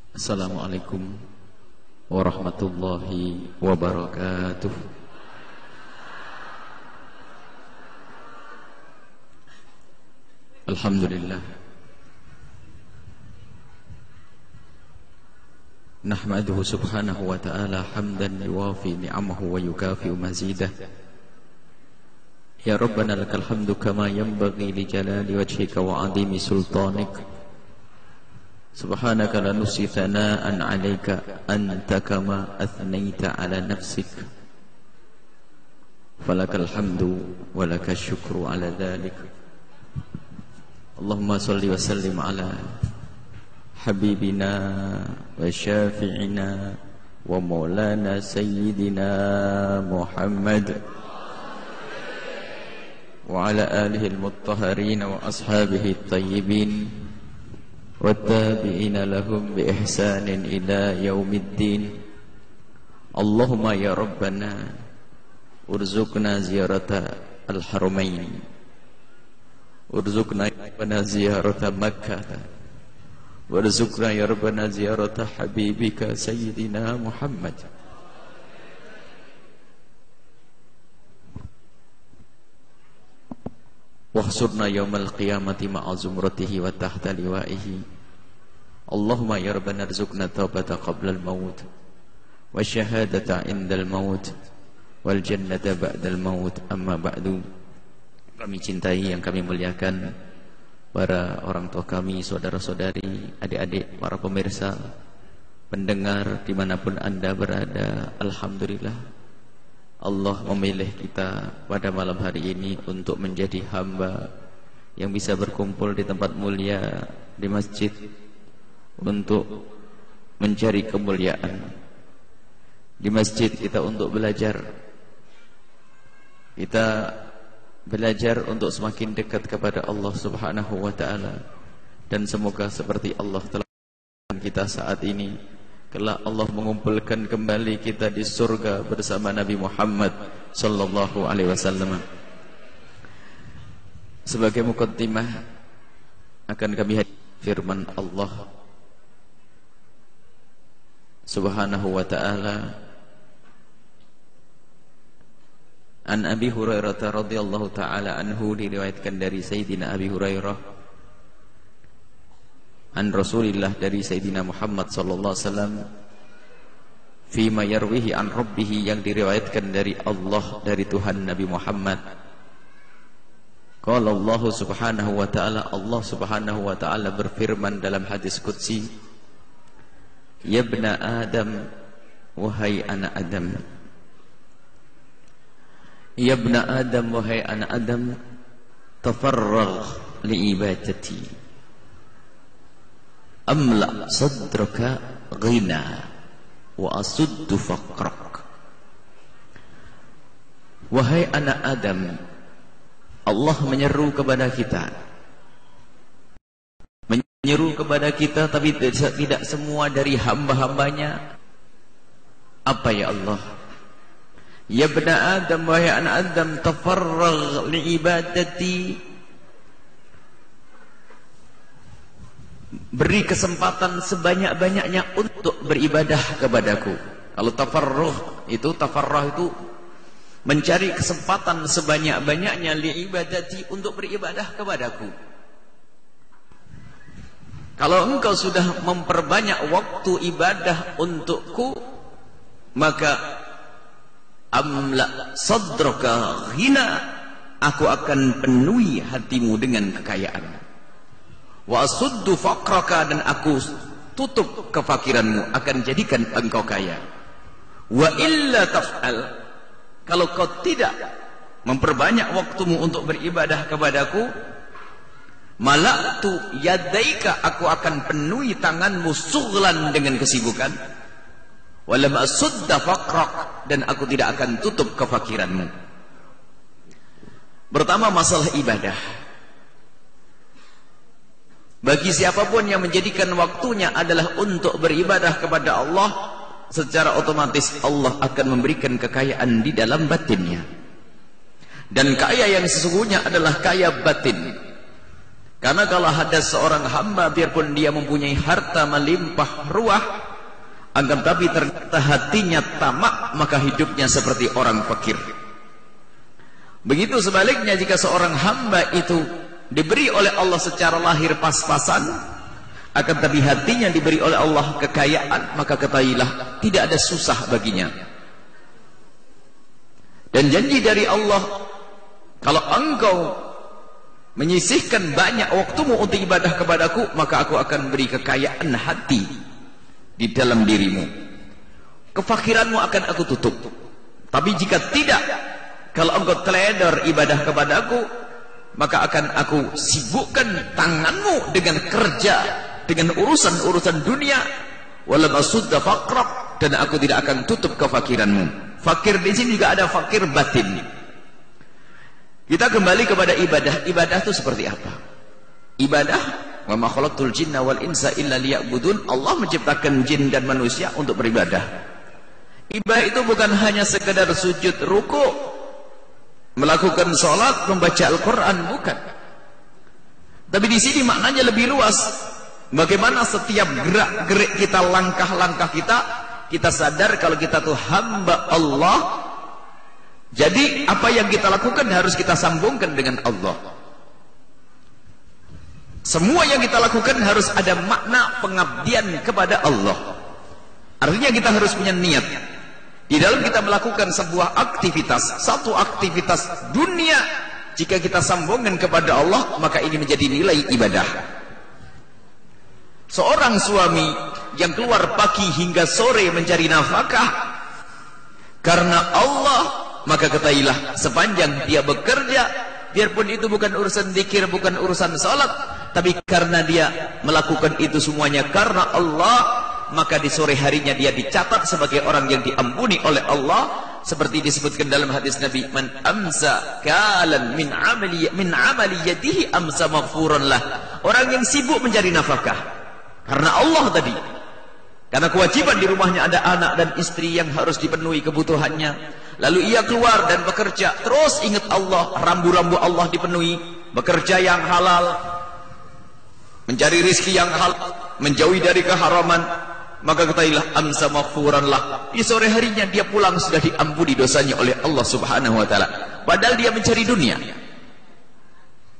Assalamualaikum warahmatullahi wabarakatuh. Alhamdulillah, nahmaduhu subhanahu wa ta'ala hamdan yuwafi ni'amahu wa yukafi'u mazidah. Ya Rabbana lakal hamdu kama yanbaghi li jalali wajhika wa 'azimi sultanik. Subhanaka la nuhsi thana'an 'alaika anta kama athnaita 'ala nafsik. Falakal hamdu wa lakash syukru 'ala dhalik. Allahumma salli wa sallim 'ala habibina wa syafi'ina wa maulana sayyidina Muhammad wa 'ala alihi al-mutahharin wa ashabihi at-tayyibin والتابعين لهم بإحسان إلى يوم الدين. اللهم يا ربنا ارزقنا زيارة الحرمين، ارزقنا يا ربنا زيارة مكة، وارزقنا يا ربنا زيارة حبيبك سيدنا محمد. Wahsurna yaumal qiyamati ma'a zumratihi wa tahta liwa'ihi. Allahumma ya Rabbana rizukna taubata qabla al-maut wa syahadata indal maut wal jannata ba'dal maut. Amma ba'du. Kami cintai, yang kami muliakan para orang tua kami, saudara-saudari, adik-adik, para pemirsa, pendengar dimanapun anda berada. Alhamdulillah, Allah memilih kita pada malam hari ini untuk menjadi hamba yang bisa berkumpul di tempat mulia, di masjid, untuk mencari kemuliaan. Di masjid kita untuk belajar, kita belajar untuk semakin dekat kepada Allah Subhanahu wa ta'ala. Dan semoga seperti Allah telah mengumpulkan kita saat ini, kelak Allah mengumpulkan kembali kita di surga bersama Nabi Muhammad sallallahu alaihi wasallam. Sebagai muqaddimah akan kami hadirkan firman Allah Subhanahu wa ta'ala. An Abi Hurairah radhiyallahu ta'ala anhu, diriwayatkan dari Sayyidina Abi Hurairah, an Rasulillah, dari Sayyidina Muhammad sallallahu alaihi wasallam, fima yarwihi an rabbih, yang diriwayatkan dari Allah, dari Tuhan Nabi Muhammad. Qala Allah subhanahu wa ta'ala, Allah subhanahu wa ta'ala berfirman dalam hadis qudsi, ya ibna Adam, wahai anak Adam, ya ibna Adam, wahai anak Adam, tafarragh li ibadati, amla sadraka ghina wa asuddu faqrak. Wahai anak Adam, Allah menyeru kepada kita, tapi tidak semua dari hamba-hambanya. Apa ya Allah? Ya bna Adam, wahai anak Adam, tafarragh li ibadati, beri kesempatan sebanyak-banyaknya untuk beribadah kepadaku. Kalau tafarruh itu mencari kesempatan sebanyak-banyaknya li ibadati, untuk beribadah kepadaku. Kalau engkau sudah memperbanyak waktu ibadah untukku, maka amla sadraka ghina, aku akan penuhi hatimu dengan kekayaan. Wa asuddu faqraka, dan aku tutup kefakiranmu, akan jadikan engkau kaya. Wa illa taf'al, kalau kau tidak memperbanyak waktumu untuk beribadah kepadaku, malaktu yadaika, aku akan penuhi tanganmu sughlan, dengan kesibukan. Walam asudda faqrak, dan aku tidak akan tutup kefakiranmu. Pertama, masalah ibadah. Bagi siapapun yang menjadikan waktunya adalah untuk beribadah kepada Allah, secara otomatis Allah akan memberikan kekayaan di dalam batinnya. Dan kaya yang sesungguhnya adalah kaya batin. Karena kalau ada seorang hamba, biarpun dia mempunyai harta melimpah ruah, akan tapi ternyata hatinya tamak, maka hidupnya seperti orang fakir. Begitu sebaliknya, jika seorang hamba itu diberi oleh Allah secara lahir pas-pasan, akan tapi hatinya diberi oleh Allah kekayaan, maka ketahuilah tidak ada susah baginya. Dan janji dari Allah, kalau engkau menyisihkan banyak waktumu untuk ibadah kepadaku, maka aku akan beri kekayaan hati di dalam dirimu. Kefakiranmu akan aku tutup. Tapi jika tidak, kalau engkau teledor ibadah kepadaku, maka akan aku sibukkan tanganmu dengan kerja, dengan urusan-urusan dunia. Walam asudda faqrab, dan aku tidak akan tutup kefakiranmu. Fakir di sini juga ada fakir batin. Kita kembali kepada ibadah. Ibadah itu seperti apa? Ibadah, wa ma khalaqtul jinna wal insa illa liya'budun. Allah menciptakan jin dan manusia untuk beribadah. Ibadah itu bukan hanya sekedar sujud, ruku, melakukan sholat, membaca Al-Quran, bukan. Tapi di sini maknanya lebih luas. Bagaimana setiap gerak-gerik kita, langkah-langkah kita sadar kalau kita tuh hamba Allah. Jadi apa yang kita lakukan harus kita sambungkan dengan Allah. Semua yang kita lakukan harus ada makna pengabdian kepada Allah. Artinya kita harus punya niat. Di dalam kita melakukan sebuah aktivitas, satu aktivitas dunia, jika kita sambungkan kepada Allah, maka ini menjadi nilai ibadah. Seorang suami yang keluar pagi hingga sore mencari nafkah karena Allah, maka ketahuilah sepanjang dia bekerja, biarpun itu bukan urusan zikir, bukan urusan salat, tapi karena dia melakukan itu semuanya karena Allah, maka di sore harinya dia dicatat sebagai orang yang diampuni oleh Allah. Seperti disebutkan dalam hadis Nabi, man amsa kalan min amali yadihi amsa maghfuran lah. Orang yang sibuk mencari nafkah karena Allah tadi, karena kewajiban di rumahnya ada anak dan istri yang harus dipenuhi kebutuhannya, lalu ia keluar dan bekerja, terus ingat Allah, rambu-rambu Allah dipenuhi, bekerja yang halal, mencari rizki yang halal, menjauhi dari keharaman, maka ketahuilah amsa maghfuran lah. Di sore harinya dia pulang sudah diampuni dosanya oleh Allah Subhanahu wa taala, padahal dia mencari dunia.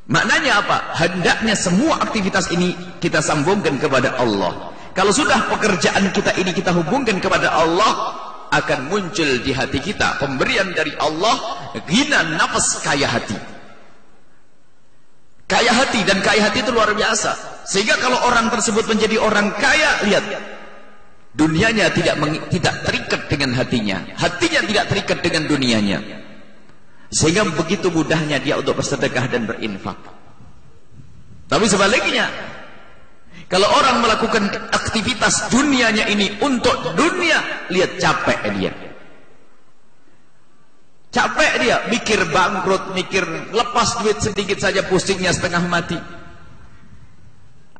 Maknanya apa? Hendaknya semua aktivitas ini kita sambungkan kepada Allah. Kalau sudah pekerjaan kita ini kita hubungkan kepada Allah, akan muncul di hati kita pemberian dari Allah, ghina nafas, kaya hati. Kaya hati, dan kaya hati itu luar biasa. Sehingga kalau orang tersebut menjadi orang kaya, lihat, dunianya tidak terikat dengan hatinya, hatinya tidak terikat dengan dunianya, sehingga begitu mudahnya dia untuk bersedekah dan berinfak. Tapi sebaliknya, kalau orang melakukan aktivitas dunianya ini untuk dunia, lihat capek dia. Capek dia, mikir bangkrut, mikir lepas duit sedikit saja pusingnya setengah mati.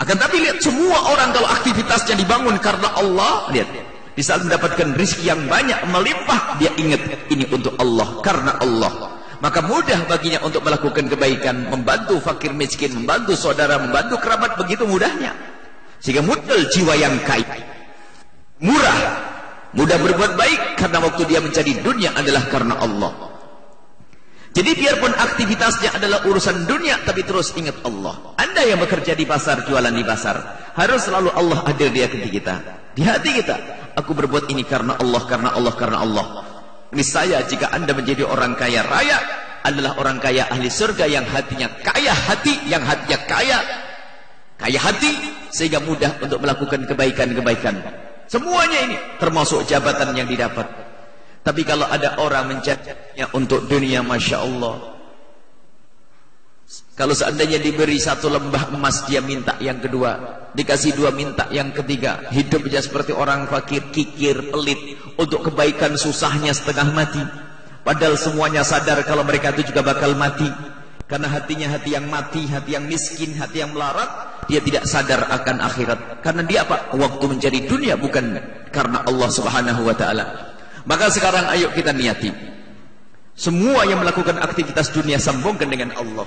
Akan tapi lihat, semua orang kalau aktivitasnya dibangun karena Allah, lihat, di saat mendapatkan rezeki yang banyak melimpah, dia ingat ini untuk Allah, karena Allah. Maka mudah baginya untuk melakukan kebaikan, membantu fakir miskin, membantu saudara, membantu kerabat, begitu mudahnya. Sehingga muncul jiwa yang kaya, murah, mudah berbuat baik, karena waktu dia mencari dunia adalah karena Allah. Jadi biarpun aktivitasnya adalah urusan dunia, tapi terus ingat Allah. Anda yang bekerja di pasar, jualan di pasar, harus selalu Allah hadir di hati kita, di hati kita. Aku berbuat ini karena Allah, karena Allah, karena Allah. Niscaya jika Anda menjadi orang kaya raya, adalah orang kaya ahli surga yang hatinya kaya hati, yang hatinya kaya hati, sehingga mudah untuk melakukan kebaikan-kebaikan. Semuanya ini termasuk jabatan yang didapat. Tapi kalau ada orang mencarinya untuk dunia, Masya Allah, kalau seandainya diberi satu lembah emas, dia minta yang kedua, dikasih dua, minta yang ketiga. Hidup saja seperti orang fakir, kikir, pelit, untuk kebaikan susahnya setengah mati. Padahal semuanya sadar kalau mereka itu juga bakal mati. Karena hatinya hati yang mati, hati yang miskin, hati yang melarat. Dia tidak sadar akan akhirat. Karena dia apa? Waktu mencari dunia, bukan karena Allah Subhanahu wa ta'ala. Maka sekarang ayo kita niati, semua yang melakukan aktivitas dunia sambungkan dengan Allah.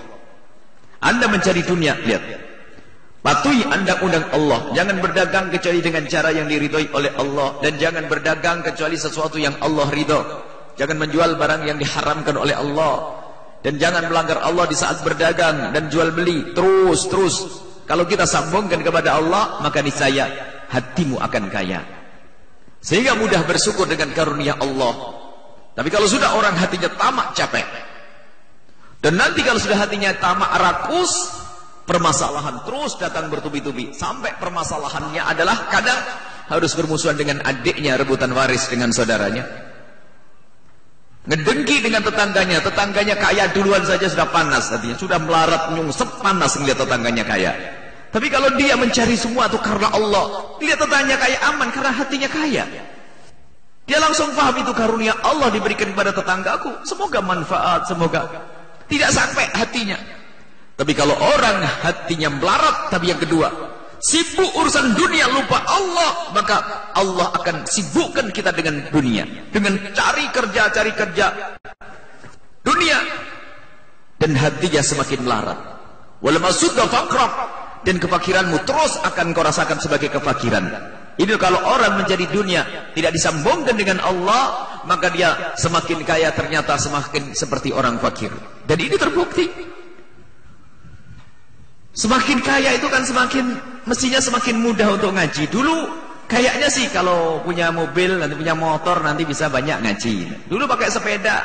Anda mencari dunia, lihat. Patuhi undang-undang Allah. Jangan berdagang kecuali dengan cara yang diridhoi oleh Allah. Dan jangan berdagang kecuali sesuatu yang Allah ridho. Jangan menjual barang yang diharamkan oleh Allah. Dan jangan melanggar Allah di saat berdagang dan jual beli. Terus. Kalau kita sambungkan kepada Allah, maka niscaya hatimu akan kaya. Sehingga mudah bersyukur dengan karunia Allah. Tapi kalau sudah orang hatinya tamak, capek. Dan nanti kalau sudah hatinya tamak, rakus, permasalahan terus datang bertubi-tubi. Sampai permasalahannya adalah kadang harus bermusuhan dengan adiknya, rebutan waris dengan saudaranya. Ngedengki dengan tetangganya. Tetangganya kaya duluan saja sudah panas hatinya. Sudah melarat, nyungsep, panas melihat tetangganya kaya. Tapi kalau dia mencari semua itu karena Allah, lihat tetangganya kaya, aman karena hatinya kaya. Dia langsung paham itu karunia Allah diberikan kepada tetanggaku. Semoga manfaat, semoga tidak sampai hatinya. Tapi kalau orang hatinya melarat, tapi yang kedua, sibuk urusan dunia, lupa Allah, maka Allah akan sibukkan kita dengan dunia, dengan cari kerja dunia, dan hatinya semakin melarat. Wal masudda faqrab, dan kefakiranmu terus akan kau rasakan sebagai kefakiran. Ini kalau orang menjadi dunia tidak disambungkan dengan Allah, maka dia semakin kaya ternyata semakin seperti orang fakir. Dan ini terbukti. Semakin kaya itu kan mestinya semakin mudah untuk ngaji. Dulu kayaknya sih kalau punya mobil, nanti punya motor, nanti bisa banyak ngaji. Dulu pakai sepeda,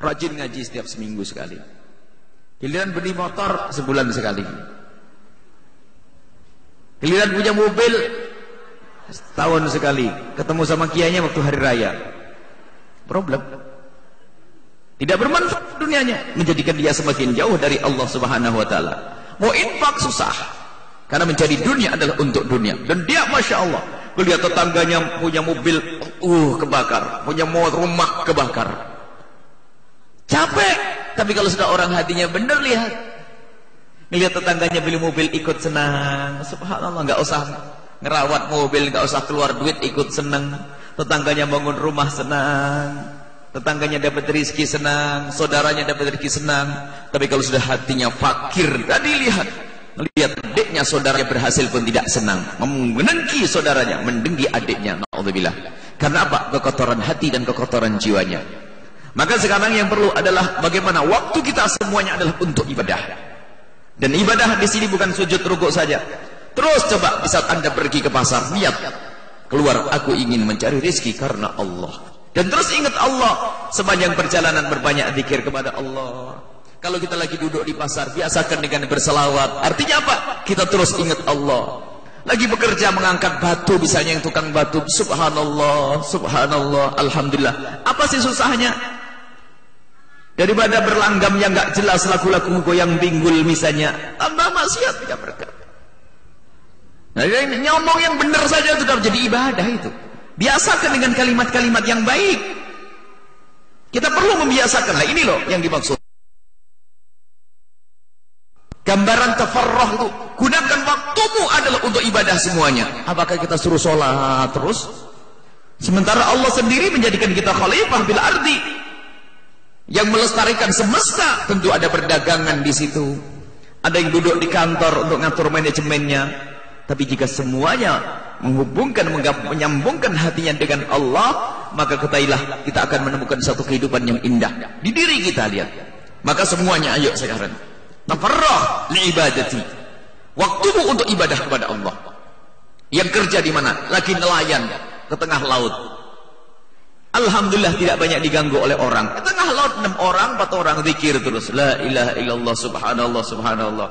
rajin ngaji setiap seminggu sekali. Giliran beli motor sebulan sekali. Giliran punya mobil setahun sekali. Ketemu sama kiainya waktu hari raya. Problem. Tidak bermanfaat dunianya, menjadikan dia semakin jauh dari Allah Subhanahu wa taala. Mau infak susah, karena mencari dunia adalah untuk dunia. Dan dia Masya Allah, melihat tetangganya punya mobil, kebakar, punya rumah kebakar, capek. Tapi kalau sudah orang hatinya benar, lihat tetangganya beli mobil, ikut senang. Subhanallah, nggak usah ngerawat mobil, nggak usah keluar duit, ikut senang. Tetangganya bangun rumah, senang. Tetangganya dapat rezeki, senang. Saudaranya dapat rezeki, senang. Tapi kalau sudah hatinya fakir, tadi lihat adiknya, saudaranya berhasil pun tidak senang, mendengki saudaranya, mendengki adiknya. Na'udzubillah. Karena apa? Kekotoran hati dan kekotoran jiwanya. Maka sekarang yang perlu adalah bagaimana waktu kita semuanya adalah untuk ibadah. Dan ibadah di sini bukan sujud rukuk saja. Terus coba di saat Anda pergi ke pasar, niat keluar, aku ingin mencari rezeki karena Allah. Dan terus ingat Allah sepanjang perjalanan, berbanyak zikir kepada Allah. Kalau kita lagi duduk di pasar, biasakan dengan berselawat. Artinya apa? Kita terus ingat Allah. Lagi bekerja mengangkat batu, misalnya yang tukang batu, subhanallah, subhanallah, alhamdulillah. Apa sih susahnya? Daripada berlanggam yang gak jelas, lagu-lagu goyang binggul misalnya, tambah maksiat tidak berkah. Nah, ngomong yang benar saja sudah menjadi ibadah itu. Biasakan dengan kalimat-kalimat yang baik. Kita perlu membiasakan. Nah, ini loh yang dimaksud. Gambaran tafarruh itu, gunakan waktumu adalah untuk ibadah semuanya. Apakah kita suruh sholat terus? Sementara Allah sendiri menjadikan kita khalifah bil ardi, yang melestarikan semesta. Tentu ada perdagangan di situ. Ada yang duduk di kantor untuk ngatur manajemennya. Tapi jika semuanya menghubungkan, menyambungkan hatinya dengan Allah, maka ketahuilah kita akan menemukan satu kehidupan yang indah di diri kita. Lihat, maka semuanya ayo sekarang tafarrah li ibadati, waktumu untuk ibadah kepada Allah. Yang kerja di mana? Lagi nelayan ke tengah laut, alhamdulillah tidak banyak diganggu oleh orang. Ke tengah laut 6 orang 4 orang zikir terus, la ilaha illallah, subhanallah, subhanallah.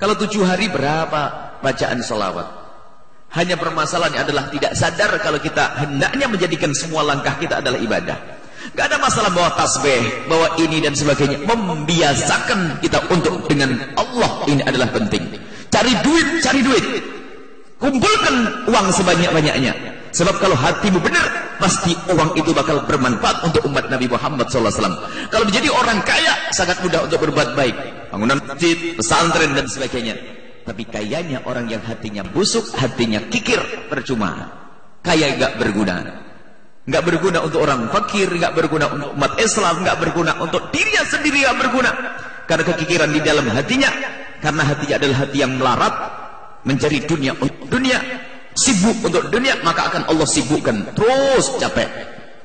Kalau 7 hari berapa bacaan sholawat? Hanya permasalahannya adalah tidak sadar kalau kita hendaknya menjadikan semua langkah kita adalah ibadah. Gak ada masalah bawa tasbih, bawa ini dan sebagainya. Membiasakan kita untuk dengan Allah, ini adalah penting. Cari duit. Kumpulkan uang sebanyak-banyaknya. Sebab kalau hatimu benar, pasti uang itu bakal bermanfaat untuk umat Nabi Muhammad SAW. Kalau menjadi orang kaya, sangat mudah untuk berbuat baik. Bangunan masjid, pesantren dan sebagainya. Tapi kayanya orang yang hatinya busuk, hatinya kikir, percuma. Kaya enggak berguna. Enggak berguna untuk orang fakir, enggak berguna untuk umat Islam, enggak berguna untuk dirinya sendiri, enggak berguna. Karena kekikiran di dalam hatinya karena hatinya adalah hati yang melarat mencari dunia untuk dunia, sibuk untuk dunia, maka akan Allah sibukkan terus capek.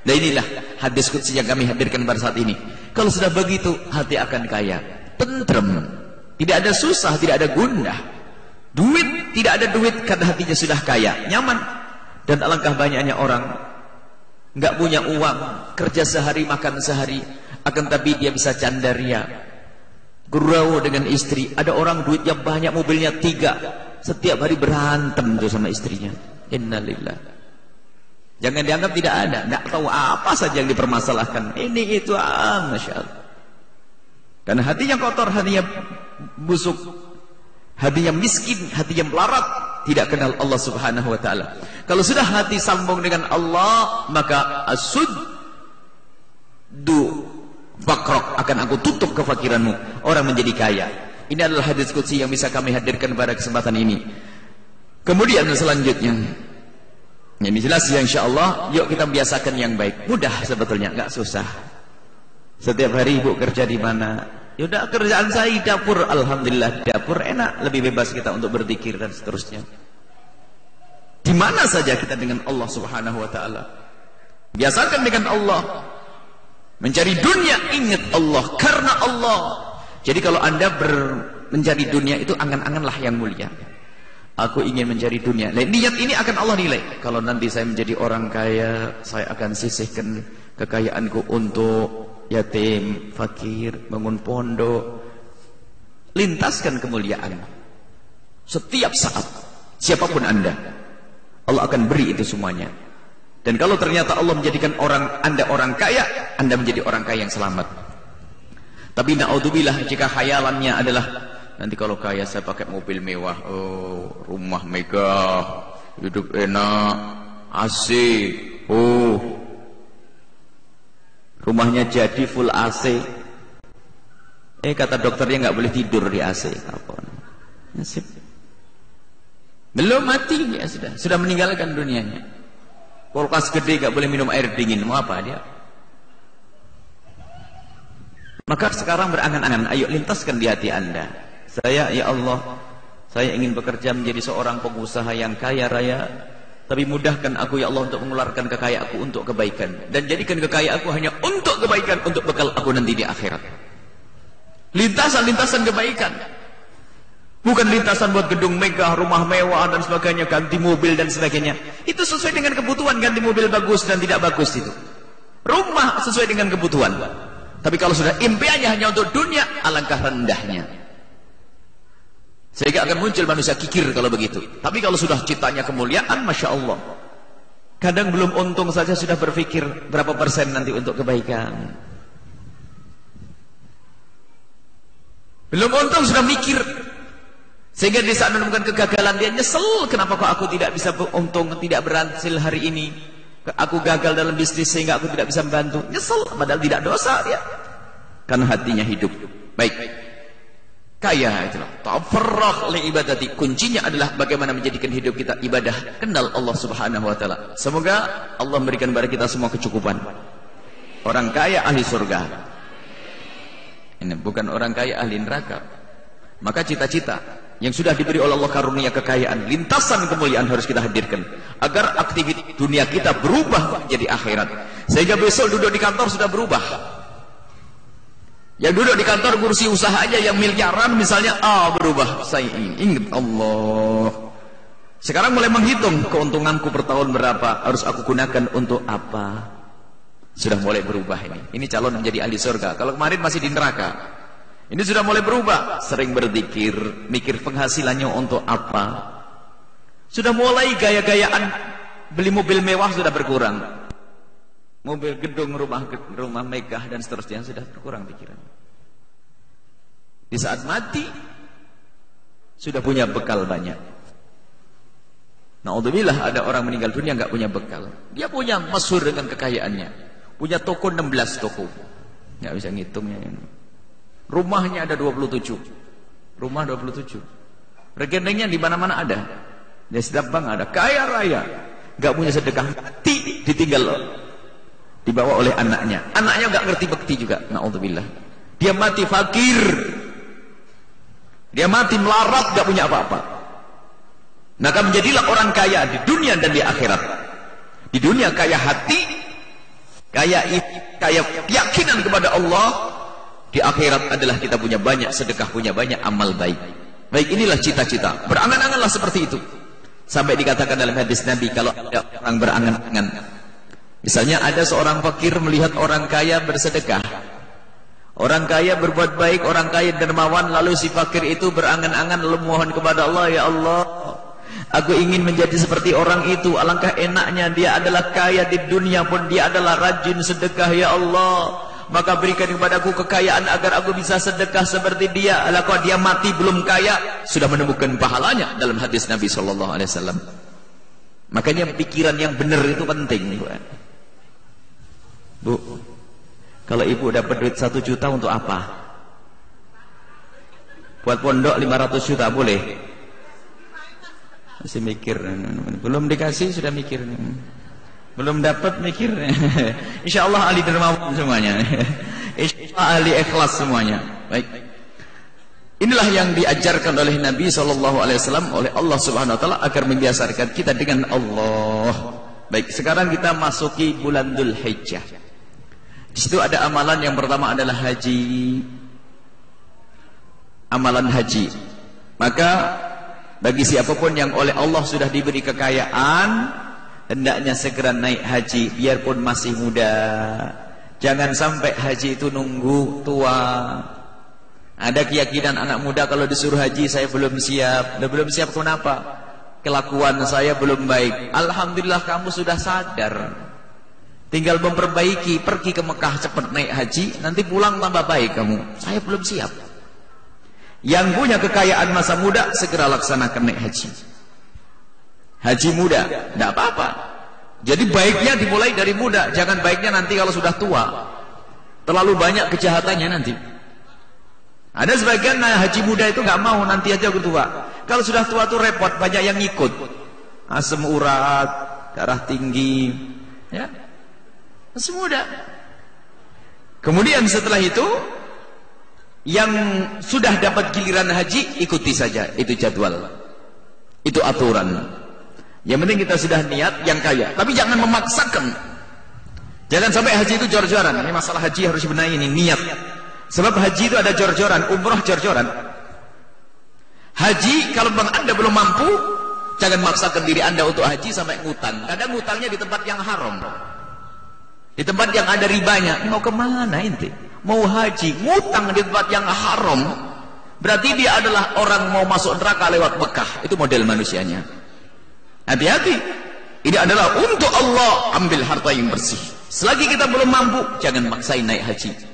Nah inilah hadis qudsi yang kami hadirkan pada saat ini. Kalau sudah begitu hati akan kaya, tentrem, tidak ada susah, tidak ada gundah. Duit, tidak ada duit karena hatinya sudah kaya, nyaman. Dan alangkah banyaknya orang nggak punya uang, kerja sehari makan sehari, akan tapi dia bisa candaria, gurau dengan istri. Ada orang duitnya banyak, mobilnya 3, setiap hari berantem tuh sama istrinya. Innalillah. Jangan dianggap tidak ada, nggak tahu apa saja yang dipermasalahkan. Ini itu, masya Allah. Karena hatinya kotor, hatinya busuk, hatinya miskin, hatinya melarat, tidak kenal Allah Subhanahu wa ta'ala. Kalau sudah hati sambung dengan Allah, maka fakrok, akan aku tutup kefakiranmu, orang menjadi kaya. Ini adalah hadis qudsi yang bisa kami hadirkan pada kesempatan ini. Kemudian selanjutnya, ini jelas ya, insyaallah, yuk kita biasakan yang baik. Mudah sebetulnya, nggak susah. Setiap hari ibu kerja di mana? Yaudah, kerjaan saya di dapur, alhamdulillah dapur enak, lebih bebas kita untuk berzikir dan seterusnya. Di mana saja kita dengan Allah Subhanahu wa ta'ala. Biasakan dengan Allah. Mencari dunia, ingat Allah, karena Allah. Jadi kalau Anda mencari dunia itu angan-anganlah yang mulia. Aku ingin mencari dunia. Nah, niat ini akan Allah nilai. Kalau nanti saya menjadi orang kaya, saya akan sisihkan kekayaanku untuk yatim, fakir, bangun pondok. Lintaskan kemuliaan setiap saat, siapapun Anda, Allah akan beri itu semuanya. Dan kalau ternyata Allah menjadikan Anda orang kaya, Anda menjadi orang kaya yang selamat. Tapi na'udzubillah, jika khayalannya adalah nanti kalau kaya saya pakai mobil mewah, oh, rumah megah, hidup enak, AC, oh, rumahnya jadi full AC. Kata dokternya nggak boleh tidur di AC. Apa? Nasib. Belum mati ya, sudah meninggalkan dunianya. Kulkas gede nggak boleh minum air dingin. Mau apa dia? Maka sekarang berangan-angan, ayo lintaskan di hati Anda. Saya, ya Allah, saya ingin bekerja menjadi seorang pengusaha yang kaya raya. Tapi mudahkan aku ya Allah untuk mengeluarkan kekayaanku untuk kebaikan. Dan jadikan kekayaanku hanya untuk kebaikan, untuk bekal aku nanti di akhirat. Lintasan-lintasan kebaikan. Bukan lintasan buat gedung megah, rumah mewah dan sebagainya, ganti mobil dan sebagainya. Itu sesuai dengan kebutuhan, ganti mobil bagus dan tidak bagus itu. Rumah sesuai dengan kebutuhan. Tapi kalau sudah impiannya hanya untuk dunia, alangkah rendahnya. Sehingga akan muncul manusia kikir kalau begitu. Tapi kalau sudah citanya kemuliaan, Masya Allah. Kadang belum untung saja sudah berpikir berapa persen nanti untuk kebaikan. Belum untung sudah mikir. Sehingga di saat menemukan kegagalan dia nyesel. Kenapa kok aku tidak bisa untung, tidak berhasil hari ini. Aku gagal dalam bisnis sehingga aku tidak bisa membantu. Nyesel, padahal tidak dosa dia. Karena hatinya hidup. Baik. Kaya itulah. Tafarragh li ibadati. Kuncinya adalah bagaimana menjadikan hidup kita ibadah. Kenal Allah Subhanahu wa ta'ala. Semoga Allah memberikan kepada kita semua kecukupan. Orang kaya ahli surga. Ini bukan orang kaya ahli neraka. Maka cita-cita yang sudah diberi oleh Allah karunia kekayaan, lintasan kemuliaan harus kita hadirkan agar aktivitas dunia kita berubah menjadi akhirat. Sehingga besok duduk di kantor sudah berubah. Yang duduk di kantor kursi usaha aja yang miliaran misalnya, berubah. Saya ingat Allah. Sekarang mulai menghitung keuntunganku per tahun berapa, harus aku gunakan untuk apa. Sudah mulai berubah ini. Ini calon menjadi ahli surga. Kalau kemarin masih di neraka. Ini sudah mulai berubah. Sering berzikir, mikir penghasilannya untuk apa. Sudah mulai gaya-gayaan beli mobil mewah sudah berkurang. Mobil gedung, rumah megah dan seterusnya sudah berkurang pikiran. Di saat mati sudah punya bekal banyak. Na'udzubillah, ada orang meninggal dunia nggak punya bekal. Dia punya masyhur dengan kekayaannya. Punya toko 16 toko. Nggak bisa ngitungnya ini. Rumahnya ada 27. Rumah 27. Rekeningnya di mana-mana ada. Di setiap bank ada. Kaya raya. Gak punya sedekah mati, ditinggal dibawa oleh anaknya. Anaknya gak ngerti bekti juga. Na'udzubillah. Dia mati fakir. Dia mati melarat, gak punya apa-apa. Maka menjadilah orang kaya di dunia dan di akhirat. Di dunia kaya hati, kaya keyakinan kepada Allah. Di akhirat adalah kita punya banyak sedekah, punya banyak amal baik. Baik, inilah cita-cita. Berangan-anganlah seperti itu. Sampai dikatakan dalam hadis Nabi, kalau ada orang berangan-angan, misalnya ada seorang fakir melihat orang kaya bersedekah, orang kaya berbuat baik, orang kaya dermawan, lalu si fakir itu berangan-angan lalu mohon kepada Allah, ya Allah, aku ingin menjadi seperti orang itu. Alangkah enaknya dia adalah kaya di dunia pun dia adalah rajin sedekah, ya Allah, maka berikan kepadaku kekayaan agar aku bisa sedekah seperti dia. Kalau dia mati belum kaya, sudah menemukan pahalanya dalam hadis Nabi SAW. Makanya pikiran yang benar itu penting, Bu. Kalau ibu dapat duit 1 juta untuk apa? Buat pondok 500 juta boleh? Masih mikir. Belum dikasih sudah mikir. Belum dapat mikir. Insyaallah ahli dermawan semuanya. Insyaallah ahli ikhlas semuanya. Baik. Inilah yang diajarkan oleh Nabi SAW oleh Allah Subhanahu Wa Taala agar membiasakan kita dengan Allah. Baik, sekarang kita masuki bulan Dzulhijjah. Di situ ada amalan yang pertama adalah haji. Amalan haji. Maka bagi siapapun yang oleh Allah sudah diberi kekayaan, hendaknya segera naik haji biarpun masih muda. Jangan sampai haji itu nunggu tua. Ada keyakinan anak muda kalau disuruh haji, saya belum siap. Belum siap kenapa? Kelakuan saya belum baik. Alhamdulillah kamu sudah sadar. Tinggal memperbaiki, pergi ke Mekah cepat naik haji, nanti pulang tambah baik kamu. Saya belum siap. Yang punya kekayaan masa muda segera laksanakan naik haji. Haji muda, tidak apa-apa. Jadi baiknya dimulai dari muda, jangan baiknya nanti kalau sudah tua. Terlalu banyak kejahatannya nanti. Ada sebagian haji muda itu nggak mau, nanti aja aku tua. Kalau sudah tua tuh repot, banyak yang ngikut. Asam urat, darah tinggi, ya. Masih muda. Kemudian setelah itu, yang sudah dapat giliran haji ikuti saja, itu jadwal, itu aturan. Yang penting kita sudah niat yang kaya, tapi jangan memaksakan. Jangan sampai haji itu jor-joran. Ini masalah haji harus benahi ini, niat. Sebab haji itu ada jor-joran, umrah jor-joran. Haji kalau Anda belum mampu, jangan maksakan diri Anda untuk haji sampai ngutang. Kadang ngutangnya di tempat yang haram, di tempat yang ada ribanya. Mau kemana inti? Mau haji, ngutang di tempat yang haram, berarti dia adalah orang mau masuk neraka lewat Mekah. Itu model manusianya. Hati-hati. Ini adalah untuk Allah, ambil harta yang bersih. Selagi kita belum mampu, jangan maksain naik haji.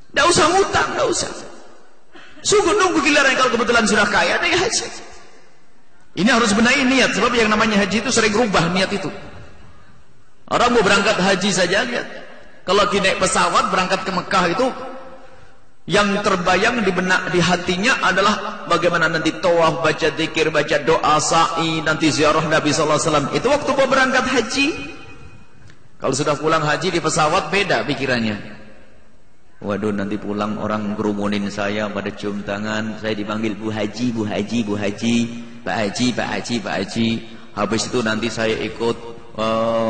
Tidak usah ngutang, tidak usah. Sungguh nunggu giliran kalau kebetulan sudah kaya naik haji. Ini harus benahi niat, sebab yang namanya haji itu sering rubah niat itu. Orang mau berangkat haji saja, lihat. Kalau naik pesawat berangkat ke Mekah itu, yang terbayang di benak di hatinya adalah bagaimana nanti tawaf, baca zikir, baca doa, sa'i, nanti ziarah Nabi SAW. Itu waktu mau berangkat haji. Kalau sudah pulang haji di pesawat beda pikirannya. Waduh, nanti pulang orang kerumunin saya pada cium tangan, saya dipanggil Bu Haji, Bu Haji, Bu Haji, Pak Haji, Pak Haji, Pak Haji. Habis itu nanti saya ikut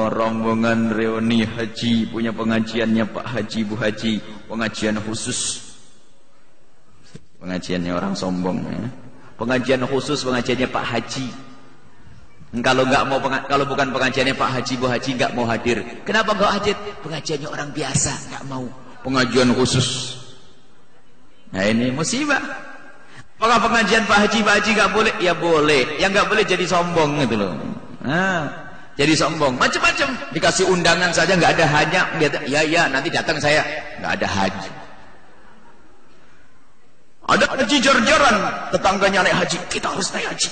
rombongan reuni haji, punya pengajiannya Pak Haji, Bu Haji, pengajian khusus. Pengajiannya orang sombong ya. Pengajian khusus, pengajiannya Pak Haji. Kalau nggak mau, kalau bukan pengajiannya Pak Haji, Bu Haji nggak mau hadir. Kenapa nggak hadir? Pengajiannya orang biasa, nggak mau. Pengajian khusus. Nah ini musibah. Apakah pengajian Pak Haji nggak boleh? Ya boleh. Yang nggak boleh jadi sombong gitu loh. Nah, jadi sombong. Macam-macam. Dikasih undangan saja nggak ada hanya. Ya nanti datang saya. Nggak ada haji. Ada haji jor-joran. Tetangganya naik haji. Kita harus naik haji.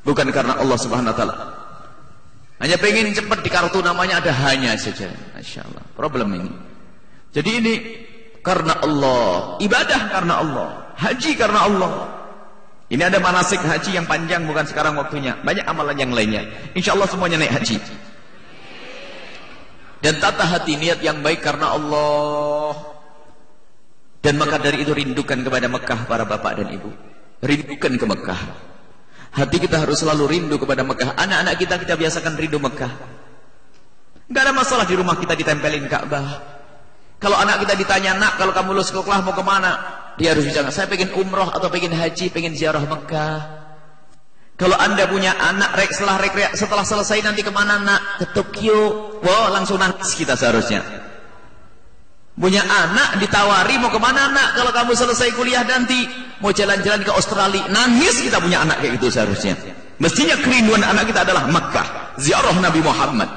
Bukan karena Allah Subhanahu Wa Taala. Hanya pengen cepat di kartu namanya ada hanya saja. Masya Allah. Problem ini. Jadi ini karena Allah, ibadah karena Allah, haji karena Allah. Ini ada manasik haji yang panjang, bukan sekarang waktunya. Banyak amalan yang lainnya. Insya Allah semuanya naik haji. Dan tata hati niat yang baik karena Allah. Dan maka dari itu rindukan kepada Mekah para bapak dan ibu. Rindukan ke Mekah. Hati kita harus selalu rindu kepada Mekah. Anak-anak kita biasakan rindu Mekah. Gak ada masalah di rumah kita ditempelin Ka'bah. Kalau anak kita ditanya, nak kalau kamu lulus sekolah mau kemana? Dia harus bicara, saya pengen umroh atau pengen haji, pengen ziarah Mekah. Kalau anda punya anak setelah selesai nanti kemana nak? Ke Tokyo. Wah, langsung nangis kita seharusnya. Punya anak ditawari mau kemana nak? Kalau kamu selesai kuliah nanti mau jalan-jalan ke Australia. Nangis kita punya anak kayak gitu seharusnya. Mestinya kerinduan anak kita adalah Mekah, ziarah Nabi Muhammad.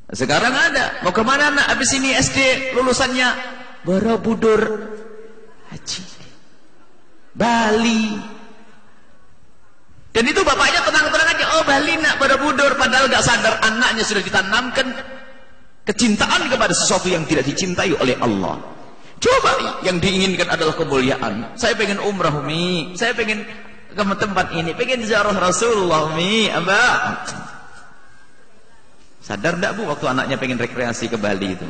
Sekarang ada, mau kemana nak? Habis ini SD lulusannya Borobudur haji Bali. Dan itu bapaknya tenang-tenang aja, oh Bali nak, Borobudur. Padahal gak sadar anaknya sudah ditanamkan kecintaan kepada sesuatu yang tidak dicintai oleh Allah. Coba yang diinginkan adalah kemuliaan. Saya pengen umrah Mi, saya pengen ke tempat ini, pengen ziarah Rasulullah Mi, Abah. Sadar enggak Bu waktu anaknya pengen rekreasi ke Bali itu?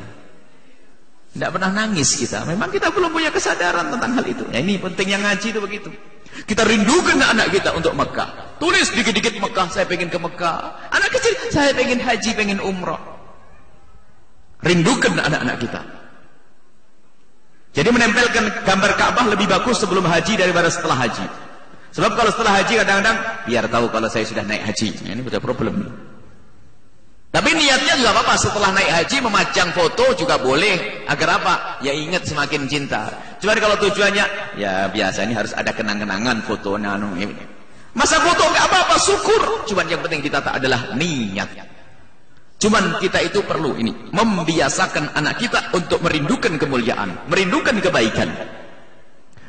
Enggak pernah nangis kita. Memang kita belum punya kesadaran tentang hal itu. Ya, ini pentingnya ngaji itu begitu. Kita rindukan anak kita untuk Mekah. Tulis dikit-dikit Mekah, saya pengen ke Mekah. Anak kecil, saya pengen haji, pengen umrah. Rindukan anak-anak kita. Jadi menempelkan gambar Ka'bah lebih bagus sebelum haji daripada setelah haji. Sebab kalau setelah haji kadang-kadang biar tahu kalau saya sudah naik haji. Ini betul problem. Tapi niatnya juga apa-apa, setelah naik haji memajang foto juga boleh. Agar apa? Ya ingat semakin cinta. Cuma kalau tujuannya ya biasa ini harus ada kenang-kenangan foto nano ini. Masa foto enggak apa-apa, syukur. Cuma yang penting ditata adalah niat. Cuman kita itu perlu ini membiasakan anak kita untuk merindukan kemuliaan, merindukan kebaikan.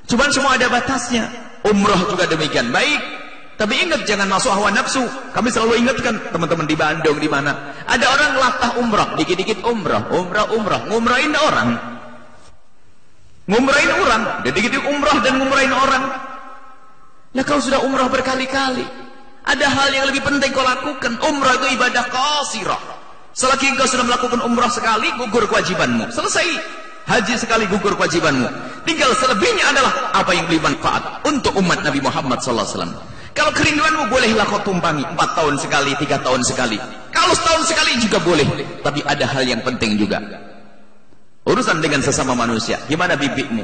Cuman semua ada batasnya. Umrah juga demikian baik. Tapi ingat jangan masuk hawa nafsu. Kami selalu ingatkan teman-teman di Bandung di mana ada orang latah umrah, dikit-dikit umrah, ngumrahin orang, dikit-dikit umrah dan ngumrahin orang. Nah kau sudah umrah berkali-kali, ada hal yang lebih penting kau lakukan. Umrah itu ibadah qasirah. Selagi engkau sudah melakukan umrah sekali, gugur kewajibanmu. Selesai. Haji sekali gugur kewajibanmu. Tinggal selebihnya adalah apa yang beri manfaat untuk umat Nabi Muhammad SAW. Kalau kerinduanmu bolehlah kau tumpangi 4 tahun sekali, 3 tahun sekali. Kalau setahun sekali juga boleh. Tapi ada hal yang penting juga. Urusan dengan sesama manusia. Gimana bibimu?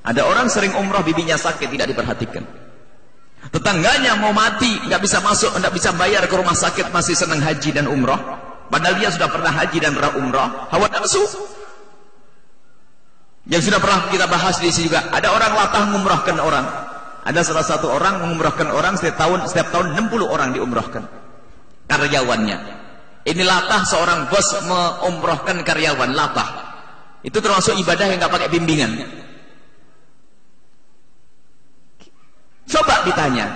Ada orang sering umrah, bibinya sakit, tidak diperhatikan. Tetangganya mau mati, nggak bisa masuk, nggak bisa bayar ke rumah sakit, masih senang haji dan umrah. Padahal dia sudah pernah haji dan pernah umrah. Hawa nafsu. Yang sudah pernah kita bahas di sini juga. Ada orang latah mengumrahkan orang. Ada salah satu orang mengumrahkan orang setiap tahun 60 orang diumrahkan. Karyawannya. Ini latah seorang bos mengumrahkan karyawan, latah. Itu termasuk ibadah yang nggak pakai bimbingan. Coba ditanya,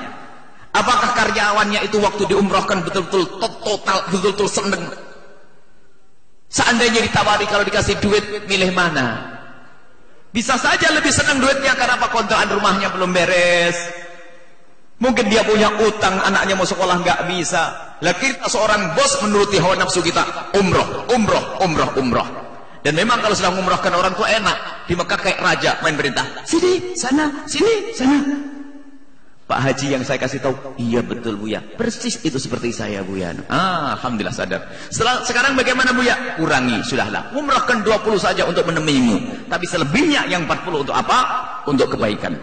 apakah karyawannya itu waktu diumrahkan betul-betul total, betul-betul seneng? Seandainya ditawari kalau dikasih duit, milih mana? Bisa saja lebih senang duitnya karena apa? Kontrakan rumahnya belum beres. Mungkin dia punya utang, anaknya mau sekolah nggak bisa. Lah kita seorang bos menuruti hawa nafsu kita, umroh. Dan memang kalau sudah mengumrahkan orang tuh enak. Di Mekah kayak raja main perintah. Sini, sana, sini, sana. Pak Haji yang saya kasih tahu, iya betul Buya, persis itu seperti saya Buya. Alhamdulillah sadar. Sekarang bagaimana Buya? Kurangi, sudahlah. Umrahkan 20 saja untuk menemaimu. Tapi selebihnya yang 40 untuk apa? Untuk kebaikan.